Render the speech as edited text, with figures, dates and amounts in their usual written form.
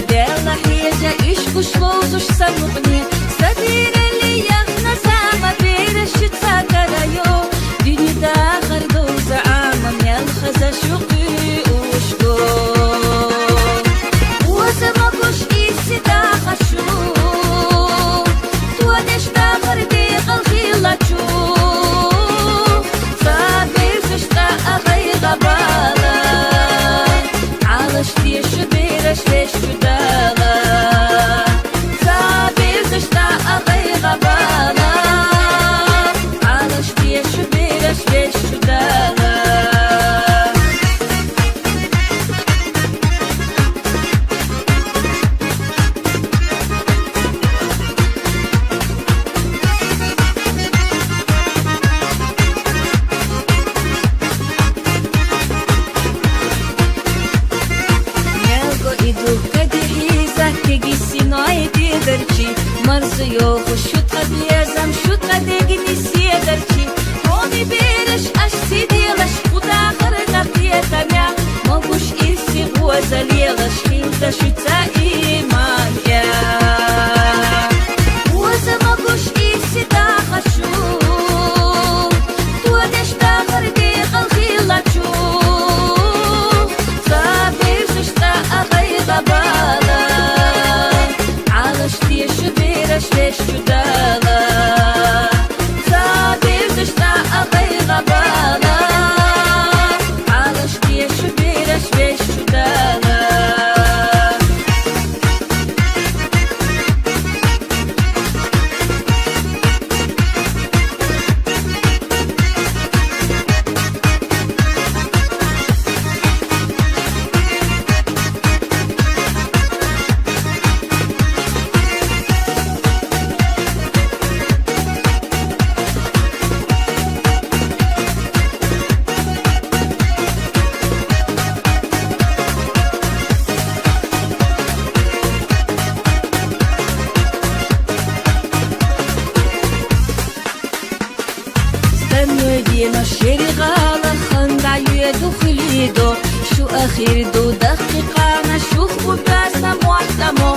ديلا حيجة إشكوش فوزوش سنقني سدير اللي يخنا ساما بيرش تساكرايو ديني داخل دوز عامم يالخزا شوقي وشكو وزمكوش إيسي داخل شو تودش داخل ديغ الخيلة شو صابير فشتا أغي غبالا عالش ديش بيرش ليش جدالا صابير فشتا أغي غبالا عالش ديش بيرش ليش جدالا مرزو يوخو شوت قد يزم شوت قد يجني سيدرتي هوني بيرش أشتي ديلش خدا خرنا قيتنا مبوش إيسي غوزة ليلش خيلتا شوتا إيمان يا غوزة مبوش إيسي داخل شو تودش داخل ديغل خيلة شو صابير ششتا أغيغ بالا ليش جدالا صابير دشتا أغي غبالا عالش ديش بيرش ليش جدالا دينا شيري غالا خندع يدو خليدو شو أخير دو دقيقة نشوف باسم واحدة مو